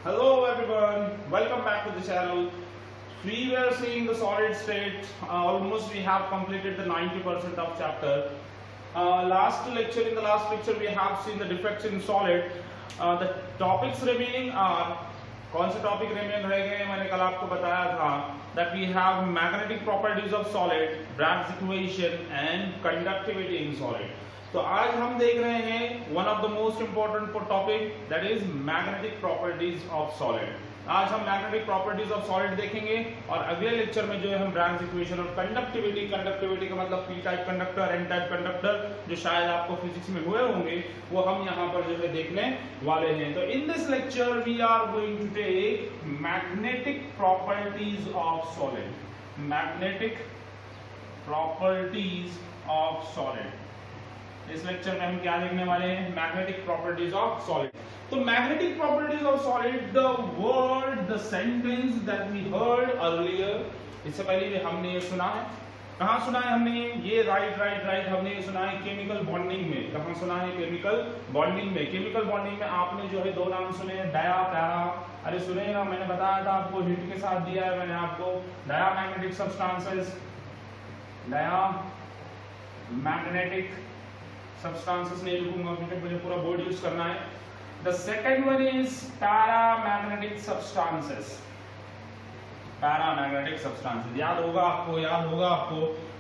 Hello everyone, welcome back to the channel. We were seeing the solid state. Almost we have completed the 90% of chapter. In the last lecture we have seen the defects in solid. The topics remaining are कौन से topic remain रह गए? मैंने कल आपको बताया था that we have magnetic properties of solid, Bragg's equation and conductivity in solid. तो आज हम देख रहे हैं one of the most important topic that is magnetic properties of solid. आज हम मैग्नेटिक प्रॉपर्टीज ऑफ सॉलिड देखेंगे और अगले लेक्चर में जो है हम ब्रैग्स इक्वेशन और कंडक्टिविटी का मतलब P type conductor, N type conductor जो शायद आपको फिजिक्स में हुए होंगे वो हम यहाँ पर जो है देखने वाले हैं। तो in this lecture we are going to take magnetic properties of solid. Magnetic properties of solid. इस लेक्चर में हम क्या देखने वाले हैं? Magnetic properties of solid. तो magnetic properties of solid, the word, the sentence that we heard earlier, इससे पहले भी हमने ये सुना है। कहाँ सुना है हमने ये? राइट हमने ये सुना है केमिकल बॉन्डिंग में। कहाँ सुना है? केमिकल बॉन्डिंग में। केमिकल बॉन्डिंग में आपने जो है दो नाम सुने हैं, डाया, पैरा। अरे सुने ना, मैंने बताया था आपको, हिंट के साथ दिया है मैंने आपको। Diamagnetic substances, diamagnetic substances नहीं लिखूंगा क्योंकि मुझे पूरा वर्ड यूज करना है। The second one is paramagnetic substances. Paramagnetic substances याद होगा आपको।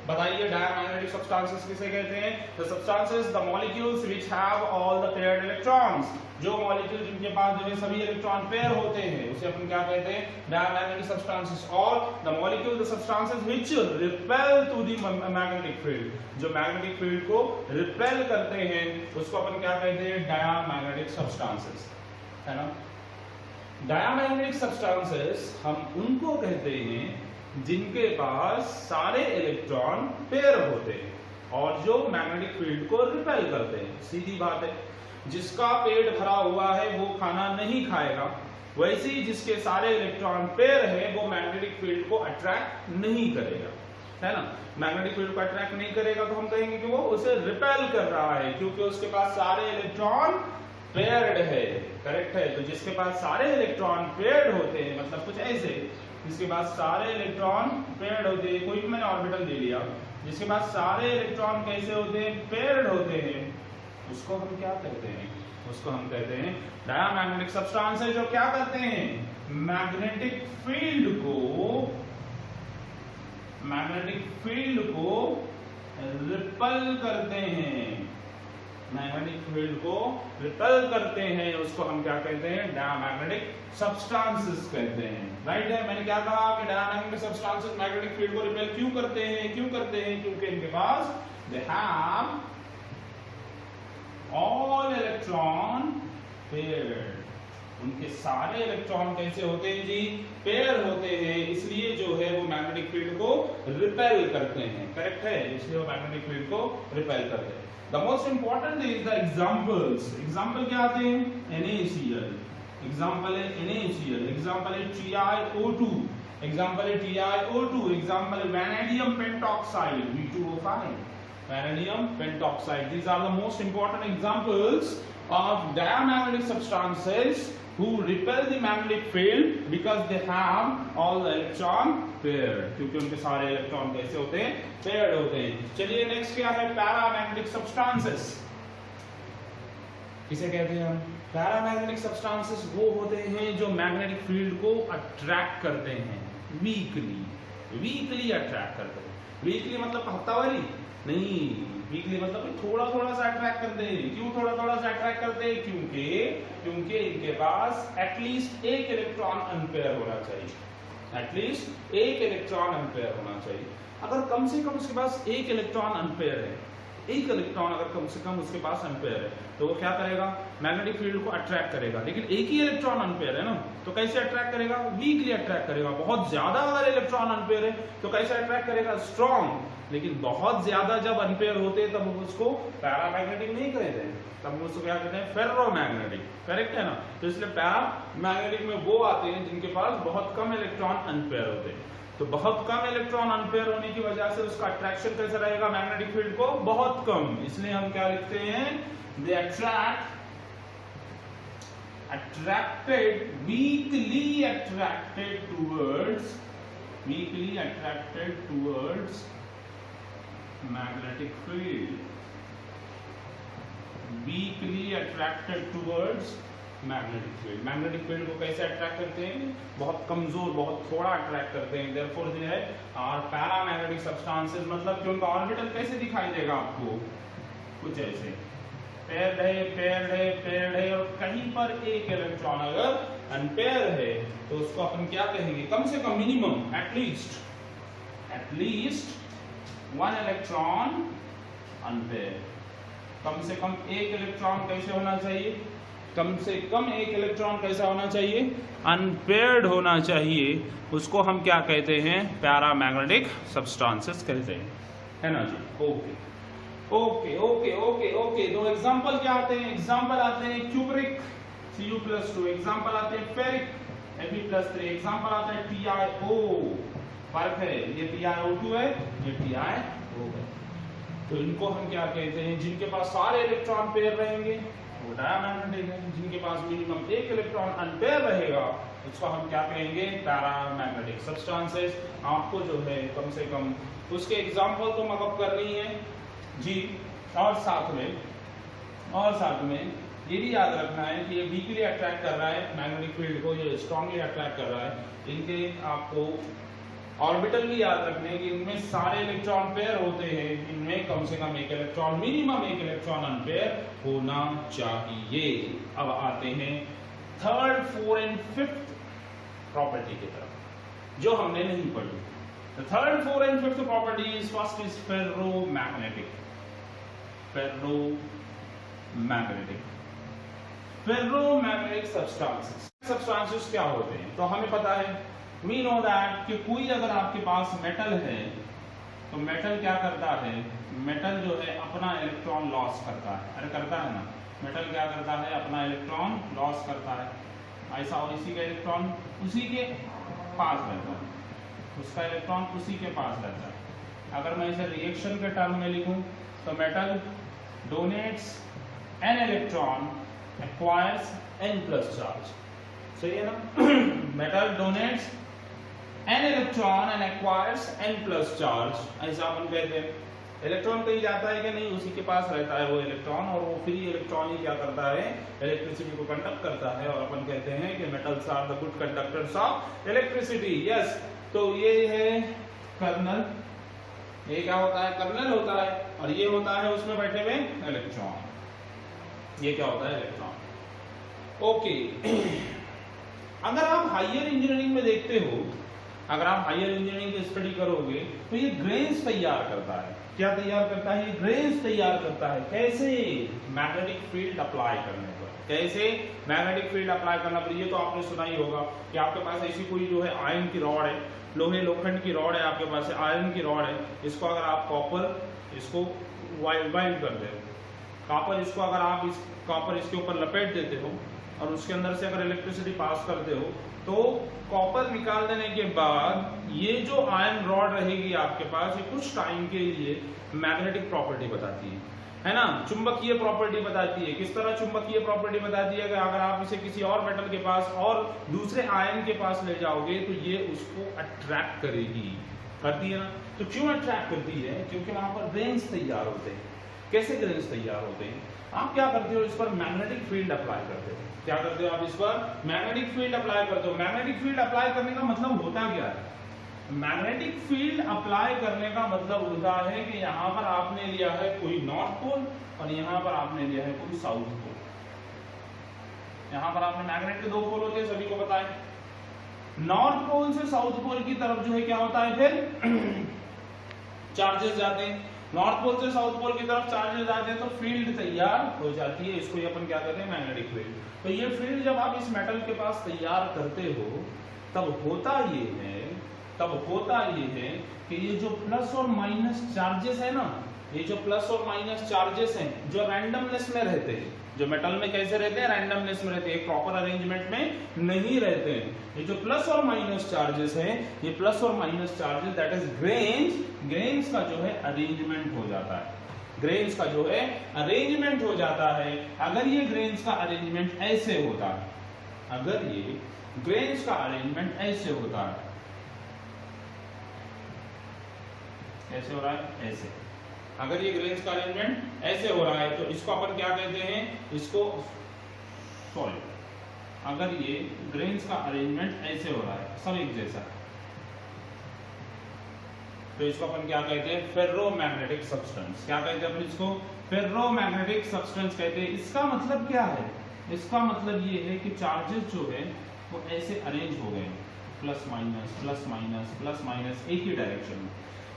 बताइए डायमैग्नेटिक सब्सटेंसेस किसे कहते हैं? The substances, the molecules which have all the paired electrons. जो मॉलिक्यूल जिनके पास जो है सभी इलेक्ट्रॉन पेयर होते हैं उसे अपन क्या कहते हैं? Diamagnetic substances. और the molecule, the substances which repel to the magnetic field. जो मैग्नेटिक फील्ड को रिपेल करते हैं उसको अपन क्या कहते हैं? डायमैग्नेटिक सब्सटेंसेस, है ना। डायमैग्नेटिक सब्सटेंसेस हम उनको कहते हैं जिनके पास सारे इलेक्ट्रॉन पेयर होते हैं और जो मैग्नेटिक फील्ड को रिपेल करते हैं। सीधी बात है, जिसका पेट भरा हुआ है वो खाना नहीं खाएगा, वैसे ही जिसके सारे इलेक्ट्रॉन पेयर है वो मैग्नेटिक फील्ड को अट्रैक्ट नहीं करेगा, है ना। मैग्नेटिक फील्ड को अट्रैक्ट नहीं करेगा तो हम कहेंगे कि वो उसे रिपेल कर रहा है क्योंकि उसके पास सारे इलेक्ट्रॉन पेयर्ड है। करेक्ट है। तो जिसके पास सारे इलेक्ट्रॉन पेयर्ड होते हैं, मतलब कुछ ऐसे, जिसके पास सारे इलेक्ट्रॉन पेयर्ड होते हैं, कोई भी मैंने ऑर्बिटल दे लिया, जिसके पास सारे इलेक्ट्रॉन कैसे होते हैं? पेयर्ड होते हैं, उसको हम क्या कहते हैं? उसको हम कहते हैं डायमैग्नेटिक सब्सटेंसेस। जो क्या करते हैं? मैग्नेटिक फील्ड को रिपेल करते हैं। मैग्नेटिक फील्ड को रिपेल करते हैं, उसको हम क्या कहते हैं? डायमैग्नेटिक सब्सटेंसेस कहते हैं। राइट है। मैंने क्या कहा कि डायमैग्नेटिक सब्सटेंसेस मैग्नेटिक फील्ड को रिपेल क्यों करते हैं? क्योंकि इनके पास they have all electron paired. उनके सारे इलेक्ट्रॉन कैसे होते हैं जी? पेयर होते हैं, इसलिए जो है वो मैग्नेटिक फील्ड को रिपेल करते हैं। करेक्ट है। इसलिए वो मैग्नेटिक फील्ड को रिपेल करते हैं। The most important is the examples. Example क्या आते हैं? NaCl. Example है NaCl. Example है TiO2. Example है TiO2. Example है vanadium pentoxide, V2O5. Vanadium pentoxide. These are the most important examples of diamagnetic substances who repel the magnetic field because they have all the electron paired. क्योंकि उनके सारे electron कैसे होते हैं? Paired होते हैं। चलिए नेक्स्ट क्या है? Paramagnetic substances. किसे कहते हैं हम? पैरामैग्नेटिक सब्सटेंसेस वो होते हैं जो मैग्नेटिक फील्ड को अट्रैक्ट करते हैं, वीकली अट्रैक्ट करते हैं। वीकली मतलब हफ्तावारी नहीं, वीकली मतलब थोड़ा सा अट्रैक्ट करते हैं। क्यों थोड़ा सा अट्रैक्ट करते हैं? क्योंकि इनके पास एटलीस्ट एक इलेक्ट्रॉन अनपेयर होना चाहिए। एटलीस्ट एक इलेक्ट्रॉन अनपेयर होना चाहिए। अगर कम से कम उसके पास एक इलेक्ट्रॉन अनपेयर है, एक इलेक्ट्रॉन अगर कम से कम उसके पास अनपेयर है तो वो क्या करेगा? मैग्नेटिक फील्ड को अट्रैक्ट करेगा। लेकिन एक ही इलेक्ट्रॉन अनपेयर है ना, तो कैसे अट्रैक्ट करेगा? वीकली अट्रैक्ट करेगा। बहुत ज्यादा अगर इलेक्ट्रॉन अनपेयर है तो कैसे अट्रैक्ट करेगा? स्ट्रॉन्ग। लेकिन बहुत ज्यादा जब अनपेयर होते हैं तब उसको पैरामैग्नेटिक नहीं कहते हैं, तब उसको क्या कहते हैं? फेरोमैग्नेटिक। करेक्ट है ना। तो इसलिए पैरामैग्नेटिक में वो आते हैं जिनके पास बहुत कम इलेक्ट्रॉन अनपेयर होते हैं। तो बहुत कम इलेक्ट्रॉन अनपेयर होने की वजह से उसका अट्रैक्शन कैसे रहेगा? मैग्नेटिक फील्ड को बहुत कम। इसलिए हम क्या लिखते हैं? They attract weakly attracted towards magnetic field. Weakly attracted towards magnetic field. Magnetic field को कैसे अट्रैक्ट करते हैं? बहुत कमजोर, बहुत थोड़ा अट्रैक्ट करते हैं। देयरफॉर दे है और पैरामैग्नेटिक सब्सटेंसेस, मतलब कि उनका ऑर्बिटल कैसे दिखाई देगा आपको? कुछ ऐसे पेयर्ड है और कहीं पर एक इलेक्ट्रॉन अगर अनपेयर है तो उसको अपन क्या कहेंगे? कम से कम minimum at least one electron unpair. कम से कम एक इलेक्ट्रॉन कैसे होना चाहिए? कम से कम एक इलेक्ट्रॉन कैसा होना चाहिए? अनपेयर्ड होना चाहिए। उसको हम क्या कहते हैं? पैरामैग्नेटिक सब्सटेंसेस कहते हैं, है ना जी? ओके। दो एग्जांपल क्या आते हैं? एग्जांपल आते हैं क्यूबरिक Cu+2, एग्जांपल आते हैं फेरिक Fe+3, एग्जांपल आता है TiO। फर्क है, ये TiO2 है, ये TiO है। तो इनको हम क्या कहते हैं? जिनके पास सारे इलेक्ट्रॉन पेयर रहेंगे वो डायमैग्नेटिक है। जिनके पास मिनिमम एक इलेक्ट्रॉन अनपेयर रहेगा उसको हम क्या कहेंगे? Paramagnetic substances. आपको जो है कम से कम उसके एग्जांपल तो मकअप करनी है जी। और साथ में ये भी याद रखना है कि ये वीकली अट्रैक्ट कर रहा है मैग्नेटिक फील्ड को, ये स्ट्रांगली अट्रैक्ट कर रहा है। इनके आपको ऑर्बिटल भी याद रखने हैं कि इनमें सारे इलेक्ट्रॉन पेयर होते हैं, इनमें कम से कम एक इलेक्ट्रॉन, मिनिमम एक इलेक्ट्रॉन अनपेयर होना चाहिए। अब आते हैं third, fourth and fifth property की तरफ जो हमने नहीं पढ़ी। The third, fourth and fifth property is first is ferromagnetic substances क्या होते हैं? तो हमें पता है, we know that कि कोई अगर आपके पास मेटल है तो मेटल क्या करता है? मेटल जो है अपना इलेक्ट्रॉन लॉस करता है। अरे करता है ना? मेटल क्या करता है? अपना इलेक्ट्रॉन लॉस करता है। ऐसा, और इसी का इलेक्ट्रॉन उसी के पास रहता है, उसका इलेक्ट्रॉन उसी के पास रहता है। अगर मैं इसे रिएक्शन के टर्म में लिखूं तो metal donates n electron, acquires n plus charge. सही है ना? Metal donates n electron and acquires n plus charge, ऐसा अपन कहते हैं। इलेक्ट्रॉन कहीं जाता है कि नहीं? उसी के पास रहता है वो इलेक्ट्रॉन, और वो फ्री इलेक्ट्रॉन ही क्या करता है? इलेक्ट्रिसिटी को कंडक्ट करता है। और अपन कहते हैं कि metals are the good conductors of electricity. Yes, तो ये है कर्नल। ये क्या होता है? कर्नल होता है। और ये होता है उसमें बैठे हुए इलेक्ट्रॉन। ये क्या होता है? इलेक्ट्रॉन। ओके। अगर आप हायर इंजीनियरिंग में देखते हो, अगर आप हायर इंजीनियरिंग की स्टडी करोगे तो ये ग्रेन्स तैयार करता है। क्या तैयार करता है? ये ग्रेन्स तैयार करता है। कैसे? मैग्नेटिक फील्ड अप्लाई करने पर। कैसे मैग्नेटिक फील्ड अप्लाई करना पर? ये तो आपने सुना ही होगा कि आपके पास ऐसी कोई जो है आयरन की रॉड है, लोखंड की रॉड है आपके पास, आयरन की रॉड है। इसको अगर आप कॉपर इसको वाइल्ड कर दे, कॉपर इसको अगर आप इस कॉपर इसके ऊपर लपेट देते हो और उसके अंदर से अगर इलेक्ट्रिसिटी पास करते हो तो कॉपर निकाल देने के बाद ये जो आयरन रॉड रहेगी आपके पास, ये कुछ टाइम के लिए मैग्नेटिक प्रॉपर्टी बताती है ना? चुंबकीय प्रॉपर्टी बताती है। किस तरह चुंबकीय प्रॉपर्टी बताती है? कि अगर आप इसे किसी और मेटल के पास और दूसरे आयन के पास ले जाओगे तो ये उसको अट्रैक्ट करेगी। करती है ना? तो क्यों अट्रैक्ट करती है? क्योंकि वहां पर ग्रेन्स तैयार होते हैं। कैसे ग्रेन्स तैयार होते हैं? आप क्या करते हो? इस पर मैग्नेटिक फील्ड अप्लाई करते हो। क्या करते हो आप? इस पर मैग्नेटिक फील्ड अप्लाई करते हो। मैग्नेटिक फील्ड अप्लाई करने का मतलब होता क्या है? मैग्नेटिक फील्ड अप्लाई करने का मतलब होता है कि यहाँ पर आपने लिया है कोई नॉर्थ पोल और यहाँ पर आपने लिया है कोई साउथ पोल। यहाँ पर आपने मैग्नेट के दो पोल होते हैं, सभी को पता है। नॉर्थ पोल से साउथ पोल की तरफ जो है क्या होता है? फिर चार्जेस जाते हैं। नॉर्थ पोल से साउथ पोल की तरफ चार्जेस जाते हैं तो फील्ड तैयार हो जाती है। इसको अपन क्या कहते हैं? Magnetic field. तो ये फील्ड जब आप इस मेटल के पास तैयार करते हो तब होता ये है कि ये जो प्लस और माइनस चार्जेस है ना, ये जो प्लस और माइनस चार्जेस हैं जो रैंडमनेस में रहते हैं, जो मेटल में कैसे रहते हैं? रैंडमनेस में रहते हैं, एक प्रॉपर अरेंजमेंट में नहीं रहते हैं। ये जो प्लस और माइनस चार्जेस हैं, ये प्लस और minus charges that is grains का जो है अरेंजमेंट हो जाता है। ग्रेन्स का जो है अरेंजमेंट हो जाता है। अगर ये ग्रेन्स का अरेंजमेंट ऐसे होता है, अगर ये ग्रेन्स का अरेंजमेंट ऐसे होता है, कैसे हो रहा है, ऐसे, अगर ये ग्रेन्स का अरेंजमेंट ऐसे हो रहा है तो इसको अपन क्या कहते हैं, इसको सॉरी, अगर ये ग्रेन्स का अरेंजमेंट ऐसे हो रहा है सब एक जैसा, तो इसको अपन क्या कहते हैं, फेर्रोमैग्नेटिक सब्सटेंस। क्या कहते हैं अपन इसको, फेर्रोमैग्नेटिक सब्सटेंस कहते हैं। इसका मतलब क्या है, इसका मतलब ये है कि चार्जेस जो है वो ऐसे अरेंज हो गए, plus minus plus minus plus minus एक ही डायरेक्शन में।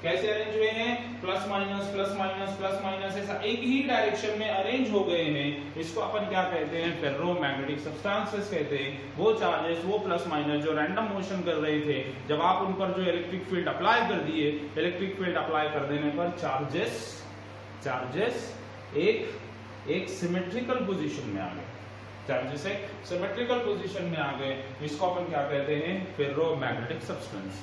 कैसे अरेंज हुए हैं, plus minus plus minus plus minus, ऐसा एक ही डायरेक्शन में अरेंज हो गए हैं। इसको अपन क्या कहते हैं, फेर्रोमैग्नेटिक सब्सटेंसेस कहते हैं। वो चार्जेस, वो प्लस माइनस जो रैंडम मोशन कर रहे थे, जब आप उन पर जो इलेक्ट्रिक फील्ड अप्लाई कर दिए, इलेक्ट्रिक फील्ड अप्लाई कर देने पर चार्जेस एक सिमेट्रिकल पोजीशन में आ गए, चार्जेस एक सिमेट्रिकल पोजीशन में आ गए। इसको अपन क्या कहते हैं, फेर्रोमैग्नेटिक सब्सटेंस।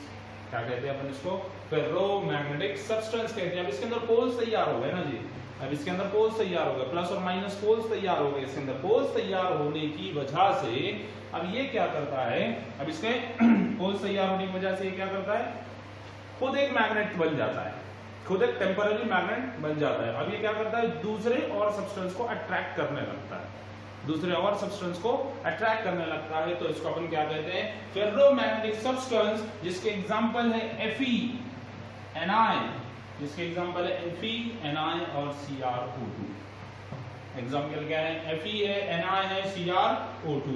क्या कहते हैं अपन इसको, फेर्रोमैग्नेटिक सब्सटेंस कहते हैं। अब इसके अंदर पोल्स तैयार हो गए ना जी, अब इसके अंदर पोल्स तैयार हो गए, प्लस और माइनस पोल्स तैयार हो गए। इसके अंदर पोल्स तैयार होने की वजह से अब ये क्या करता है, अब इसके पोल्स तैयार होने की वजह से ये क्या करता है, खुद एक मैग्नेट बन जाता है, खुद एक टेम्पररी मैग्नेट बन जाता है। अब ये क्या करता है, दूसरे और सब्सटेंस को अट्रैक्ट करने लगता है, दूसरे और सब्सटेंस को अट्रैक्ट करने लगता है। तो इसको अपन क्या कहते हैं, फेर्रोमैग्नेटिक सब्सटेंस, जिसके एग्जांपल है Fe, Ni, जिसके एग्जांपल है Fe, Ni और CrO2। एग्जांपल क्या है, Fe है, Ni है, CrO2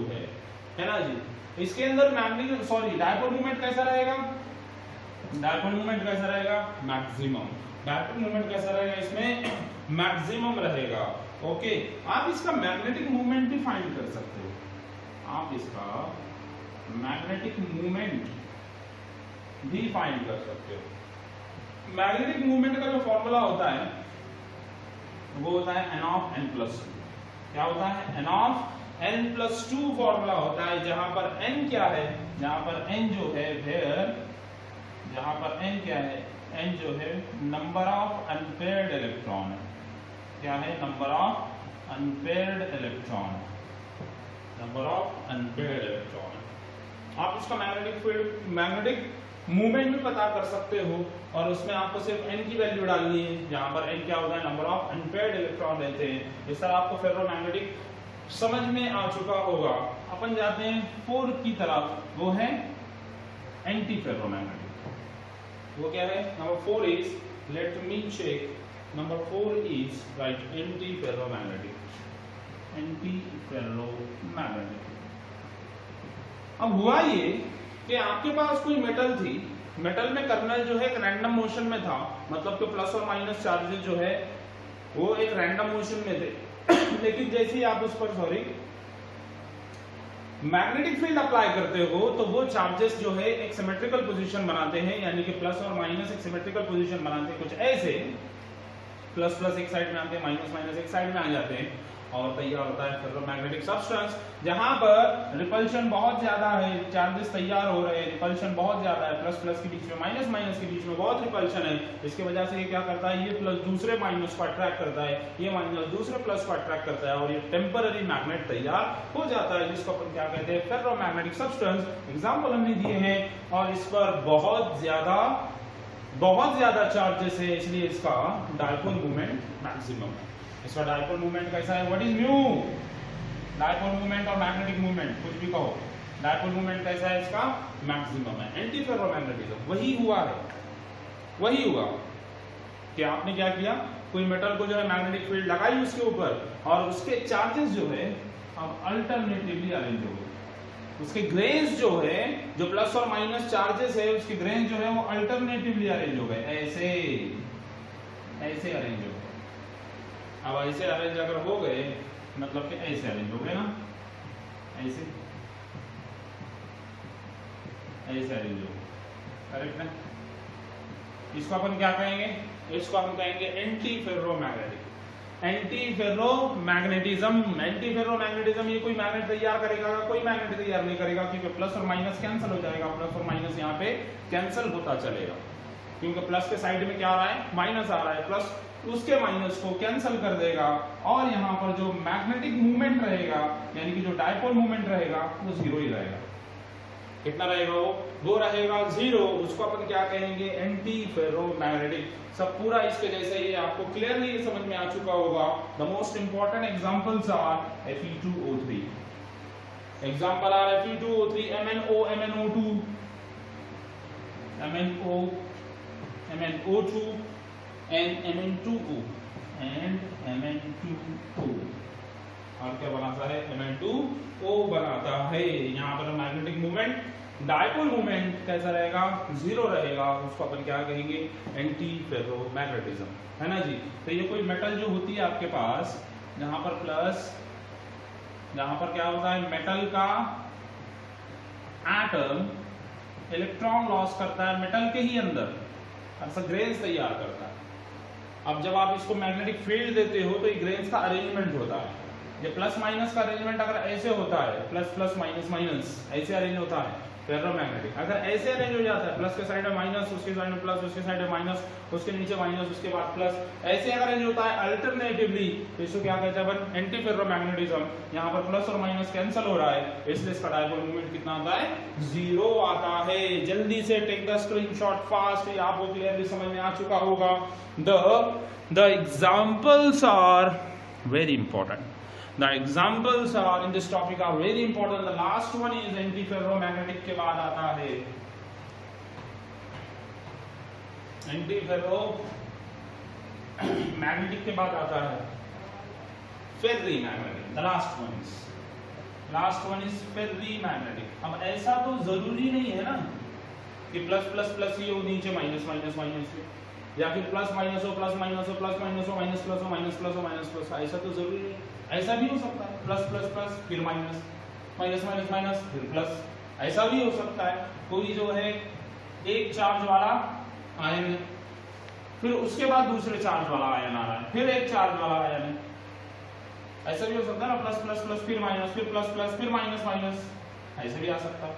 है ना जी। इसके अंदर मैग्नेटिक सॉरी डायपोल मोमेंट कैसा रहेगा, डायपोल मोमेंट कैसा रहेगा, मैक्सिमम। डायपोल मोमेंट कैसा रहेगा, इसमें मैक्सिमम रहेगा। ओके, आप इसका मैग्नेटिक मूवमेंट भी फाइंड कर सकते हो, आप इसका मैग्नेटिक मूवमेंट भी फाइंड कर सकते हो। मैग्नेटिक मूवमेंट का जो फॉर्मूला होता है वो होता है n of n+2। क्या होता है, n of n+2 फॉर्मूला होता है, जहां पर n क्या है, जहां पर n जो है वेयर, जहां पर n क्या है, n जो है नंबर ऑफ अनपेयर्ड इलेक्ट्रॉन है। क्या है, number of unpaired electron, number of unpaired electron. आप उसका मैग्नेटिक फील्ड, मैग्नेटिक मूवमेंट भी पता कर सकते हो, और उसमें आपको सिर्फ n की वैल्यू डालनी है, जहां पर n क्या होता है, नंबर ऑफ अनपेयर्ड इलेक्ट्रॉन रहते हैं। इस तरह आपको फेर्रोमैग्नेटिक समझ में आ चुका होगा। अपन जाते हैं 4 की तरफ, वो है एंटी फेर्रोमैग्नेटिक। वो क्या है, number 4 is, let me check, number 4 is right, anti ferromagnetic, anti ferromagnetic. अब हुआ ये कि आपके पास कोई मेटल थी, मेटल में कर्नल जो है एक रैंडम मोशन में था, मतलब कि प्लस और माइनस चार्जेस जो है वो एक रैंडम मोशन में थे। लेकिन जैसे ही आप उस पर सॉरी मैग्नेटिक फील्ड अप्लाई करते हो तो वो चार्जेस जो है एक सिमेट्रिकल पोजीशन बनाते हैं, यानी कि प्लस और माइनस एक सिमेट्रिकल पोजीशन बनाते हैं, कुछ ऐसे, प्लस प्लस एक साइड में आते हैं, माइनस माइनस एक साइड में आ जाते हैं, और तैयार होता है फेर्रोमैग्नेटिक सब्सटेंस। जहां पर रिपल्शन बहुत ज्यादा है, चार्जेस तैयार हो रहे हैं, रिपल्शन बहुत ज्यादा है, प्लस प्लस के बीच में, माइनस माइनस के बीच में बहुत रिपल्शन है। इसकी वजह से ये क्या करता है, ये प्लस दूसरे माइनस को अट्रैक्ट करता है, ये माइनस दूसरे प्लस को अट्रैक्ट करता है, और ये टेम्पररी मैग्नेट तैयार हो जाता है, जिसको अपन क्या कहते हैं, फेर्रोमैग्नेटिक सब्सटेंस। एग्जाम्पल हमने दिए हैं, और इस पर बहुत ज्यादा चार्जेस है, इसलिए इसका डायपोल मोमेंट मैक्सिमम है। इसका डायपोल मूवमेंट कैसा है, what is mu, dipole movement और मैग्नेटिक मूवमेंट कुछ भी कहो, डायपोल मूवमेंट कैसा है, इसका मैक्सिमम है। एंटी फेर्रोमैग्नेटिज्म वही हुआ है, वही हुआ कि आपने क्या किया, कोई मेटल को जो है मैग्नेटिक फील्ड लगाई उसके ऊपर, और उसके चार्जेस जो है अब अल्टरनेटिवली अरेंज हो गए, उसके ग्रेन्स जो है, जो प्लस और माइनस चार्जेस है, उसके ग्रेन्स जो है वो अल्टरनेटिवली अरेंज हो गए, ऐसे ऐसे अरेंज हो गए। अब ऐसे अरेंज अगर हो गए, मतलब कि ऐसे अरेंज हो गए ना, ऐसे ऐसे अरेंज हो गए, करेक्ट है। इसको अपन क्या कहेंगे, इसको हम कहेंगे एंटी फेर्रोमैग्नेटिक, एंटी फेर्रोमैग्नेटिज्म। एंटी फेर्रोमैग्नेटिज्म, ये कोई मैग्नेट तैयार करेगा, कोई मैग्नेट तैयार नहीं करेगा, क्योंकि प्लस और माइनस कैंसिल हो जाएगा, प्लस और माइनस यहाँ पे कैंसिल होता चलेगा, क्योंकि प्लस के साइड में क्या आ रहा है, माइनस आ रहा है, प्लस उसके माइनस को कैंसिल कर देगा और यहाँ पर जो मैग्नेटिक मूवमेंट रहेगा यानी कि जो डायपोल मूवमेंट रहेगा वो जीरो ही रहेगा। कितना रहेगा वो रहेगा जीरो। उसको अपन क्या कहेंगे, एंटी फेरोमैग्नेटिक। सब पूरा इसके जैसे ही आपको क्लियरली समझ में आ चुका होगा। The most important examples are Fe2O3, example are Fe2O3, MnO, MnO2, MnO, MnO2 and Mn2O and Mn2O। और क्या बनाता है, Mn2O बनाता है। यहाँ पर मैग्नेटिक मूवमेंट, डायपोल मूवमेंट कैसा रहेगा, जीरो रहेगा। उसको अपन क्या कहेंगे, एंटी फेरोमैग्नेटिज्म, है ना जी। तो ये कोई मेटल जो होती है आपके पास, जहां पर प्लस, जहां पर क्या होता है, मेटल का एटम इलेक्ट्रॉन लॉस करता है मेटल के ही अंदर, ऐसा ग्रेन्स तैयार करता है। अब जब आप इसको मैग्नेटिक फील्ड देते हो तो ये ग्रेन्स का अरेंजमेंट होता है। ये प्लस माइनस का अरेंजमेंट अगर ऐसे होता है, प्लस प्लस माइनस माइनस, ऐसे अरेंज होता है फेरोमैग्नेटिक। अगर ऐसे अरेंज हो जाता है, प्लस के साइड में माइनस, उसके साइड में प्लस, उसके साइड में माइनस, उसके नीचे माइनस, उसके बाद प्लस, ऐसे अगर अरेंज होता है अल्टरनेटिवली, तो इसको क्या कहते हैं अपन, एंटी फेरोमैग्नेटिज्म। यहाँ पर प्लस और माइनस कैंसिल हो रहा है, इसलिए इसका डायपोल मोमेंट कितना आता है, जीरो आता है। जल्दी से टेक द स्क्रीनशॉट फास्ट, ये आपको क्लियरली समझ में आ चुका होगा। The examples are very important. The examples are in this topic are very important. The last one is antiferromagnetic के बाद आता है antiferromagnetic के बाद आता है ferrimagnetic. The last one is ferrimagnetic. अब ऐसा तो जरूरी नहीं है ना कि प्लस प्लस प्लस ही हो, नीचे माइनस माइनस माइनस हो, या फिर प्लस माइनस हो, प्लस माइनस हो, प्लस माइनस हो, माइनस प्लस हो, माइनस प्लस हो, माइनस प्लस हो। ऐसा तो जरूरी नहीं, ऐसा भी हो सकता है, प्लस प्लस प्लस फिर माइनस, माइनस माइनस माइनस फिर प्लस, ऐसा भी हो सकता है। कोई जो है एक चार्ज वाला आयन है, फिर उसके बाद दूसरे चार्ज वाला आयन आ रहा है, फिर एक चार्ज वाला आयन है, ऐसा भी हो सकता है ना, प्लस प्लस प्लस फिर माइनस, फिर प्लस प्लस फिर माइनस माइनस, ऐसे भी आ सकता है।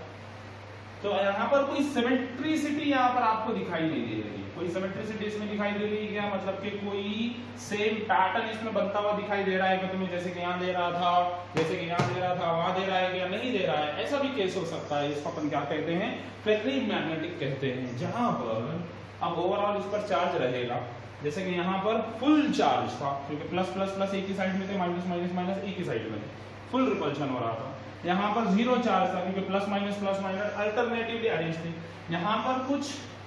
तो यहाँ पर कोई सिमेट्रिसिटी यहाँ पर आपको दिखाई नहीं दे रही है, कोई सिमेट्रिसिटी इसमें दिखाई दे रही है क्या, मतलब कि कोई सेम पैटर्न इसमें बनता हुआ दिखाई दे रहा है कि तुम्हें जैसे कि यहाँ दे रहा था, जैसे कि यहाँ दे रहा था, वहां दे रहा है या नहीं दे रहा है, ऐसा भी केस हो सकता है। इसको अपन क्या कहते हैं, फेर्रीमैग्नेटिक कहते हैं। जहां पर अब ओवरऑल इस पर चार्ज रहेगा, जैसे कि यहाँ पर फुल चार्ज था, क्योंकि प्लस प्लस प्लस एक ही साइड में थे, माइनस माइनस माइनस एक ही साइड में थे, फुल रिपल्शन हो रहा था। यहाँ पर जीरो चार्ज था, क्योंकि प्लस माइनस अल्टरनेटिवली अरेंज थे। यहाँ पर कुछ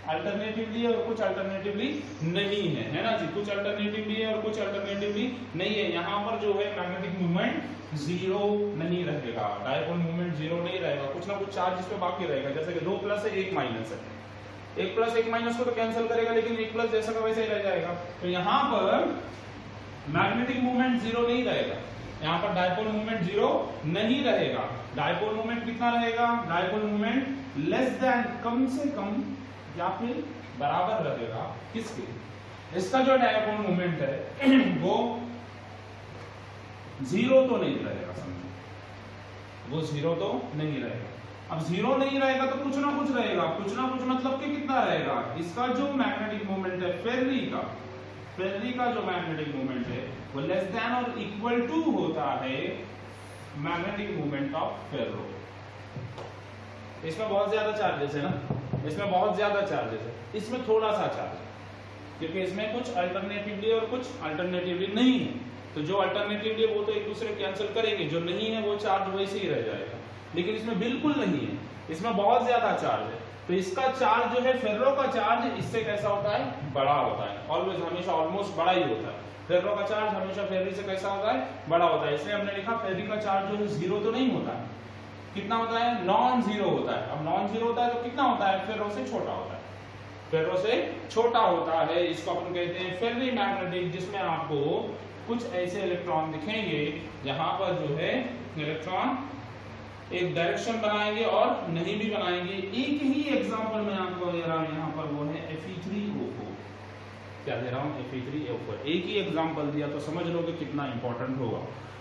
अल्टरनेटिवली और कुछ अल्टरनेटिवली नहीं है, है ना जी, कुछ अल्टरनेटिवली है और कुछ अल्टरनेटिवली नहीं है। यहाँ पर जो है मैग्नेटिक मूवमेंट जीरो नहीं रहेगा, डायपोल मूवमेंट जीरो नहीं रहेगा, कुछ ना कुछ चार्ज इस पे बाकी रहेगा। जैसे कि 2 प्लस है 1 माइनस है, 1 प्लस 1 माइनस को तो कैंसिल करेगा, लेकिन 1 प्लस जैसा का वैसे ही रह जाएगा। तो यहाँ पर मैग्नेटिक मूवमेंट जीरो नहीं रहेगा, यहाँ पर डायपोल मूवमेंट जीरो नहीं रहेगा। डायपोल मूवमेंट कितना रहेगा, डायपोल मूवमेंट लेस देन, कम से कम या फिर बराबर रहेगा किसके, इसका जो डायपोल मूवमेंट है वो जीरो तो नहीं रहेगा, समझो, वो जीरो तो नहीं रहेगा। अब जीरो नहीं रहेगा तो कुछ ना कुछ रहेगा, कुछ ना कुछ मतलब कि कितना रहेगा, इसका जो मैग्नेटिक मूवमेंट है फेर्री का जो मैग्नेटिक मूवमेंट है वो लेस देन और इक्वल टू होता है मैग्नेटिक मूवमेंट ऑफ फेरो। इसमें बहुत ज्यादा चार्जेस है ना, इसमें बहुत ज्यादा चार्जेस है, इसमें थोड़ा सा चार्ज है, क्योंकि इसमें कुछ अल्टरनेटिवली और कुछ अल्टरनेटिवली नहीं है। तो जो अल्टरनेटिवली वो तो एक दूसरे कैंसिल करेंगे, जो नहीं है वो चार्ज वैसे ही रह जाएगा। लेकिन इसमें बिल्कुल नहीं है, इसमें बहुत ज्यादा चार्ज है। तो इसका चार्ज जो है, फेर्रो का चार्ज इससे कैसा होता है, बड़ा होता है, ऑलवेज हमेशा ऑलमोस्ट बड़ा ही होता है। फेर्रो का चार्ज हमेशा फेर्री से कैसा होता है, बड़ा होता है। इसलिए हमने लिखा फेर्री का चार्ज जो है जीरो तो नहीं होता है, कितना होता है, नॉन जीरो होता है। अब नॉन जीरो होता है तो कितना होता है, फेर्रो से छोटा होता है, फेर्रो से छोटा होता है। इसको अपन कहते हैं फेर्री मैग्नेटिक, जिसमें आपको कुछ ऐसे इलेक्ट्रॉन दिखेंगे जहां पर जो है इलेक्ट्रॉन एक डायरेक्शन बनाएंगे और नहीं भी बनाएंगे। एक ही एग्जांपल मैं आपको दे रहा हूं यहाँ पर, वो है Fe3O4। क्या दे रहा हूँ, Fe3O4, एक ही एग्जांपल दिया तो समझ लो कि कितना इंपॉर्टेंट होगा।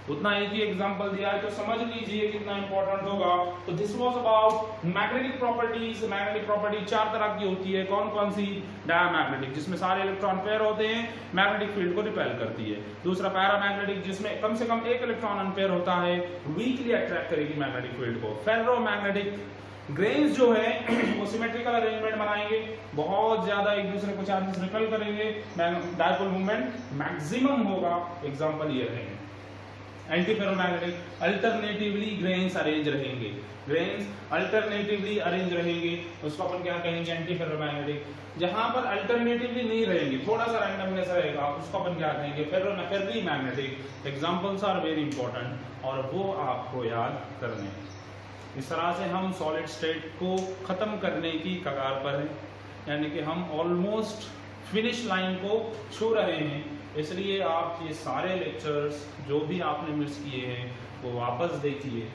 उतना एक ही एग्जांपल दिया है तो समझ लीजिए कितना इंपॉर्टेंट होगा। तो this was about magnetic properties. Magnetic property चार तरह की होती है, कौन कौन सी? डायमैग्नेटिक, जिसमें सारे इलेक्ट्रॉन पेयर होते हैं, मैग्नेटिक फील्ड को रिपेल करती है। दूसरा पैरामैग्नेटिक, जिसमें कम से कम एक इलेक्ट्रॉन अनपेयर होता है, वीकली अट्रैक्ट करेगी मैग्नेटिक फील्ड को। फेरोमैग्नेटिक, ग्रेन्स जो है वो सिमेट्रिकल अरेंजमेंट बनाएंगे, बहुत ज्यादा एक दूसरे को चार्जेस रिपेल करेंगे, डायपोल मूवमेंट मैक्सिमम होगा। एग्जांपल ये रहेंगे। Anti ferromagnetic, alternatively grains arrange रहेंगे, ग्रेन्स अल्टरनेटिवली अरेंज रहेंगे, उसको अपन क्या कहेंगे? Anti ferromagnetic. जहां पर अल्टरनेटिवली नहीं रहेंगे, थोड़ा सा रैंडमनेस रहेगा, उसको अपन क्या कहेंगे? Ferrimagnetic. Examples are very important और वो आपको याद करने। इस तरह से हम सॉलिड स्टेट को खत्म करने की कगार पर हैं, यानी कि हम ऑलमोस्ट फिनिश लाइन को छू रहे हैं। इसलिए आप ये सारे लेक्चर्स जो भी आपने मिस किए हैं वो वापस देखिए,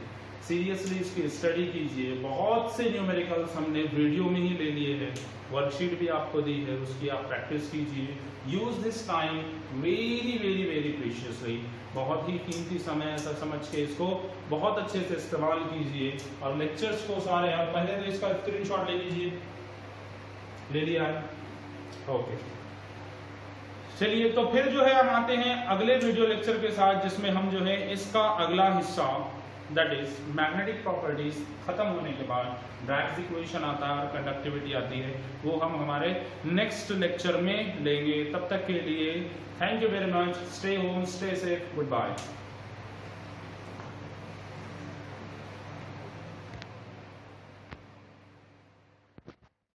सीरियसली इसकी स्टडी कीजिए। बहुत से न्यूमेरिकल्स हमने वीडियो में ही ले लिए हैं, वर्कशीट भी आपको दी है, उसकी आप प्रैक्टिस कीजिए। Use this time very very very preciously, बहुत ही कीमती समय ऐसा समझ के इसको बहुत अच्छे से इस्तेमाल कीजिए। और लेक्चर्स को सारे आप पहले तो इसका स्क्रीनशॉट ले लीजिए, ले लिया है? ओके, चलिए तो फिर जो है हम आते हैं अगले वीडियो लेक्चर के साथ, जिसमें हम जो है इसका अगला हिस्सा दैट इज मैग्नेटिक प्रॉपर्टीज खत्म होने के बाद ड्रैग्स इक्वेशन आता है और कंडक्टिविटी आती है, वो हम हमारे नेक्स्ट लेक्चर में लेंगे। तब तक के लिए thank you very much, stay home, stay safe, good bye.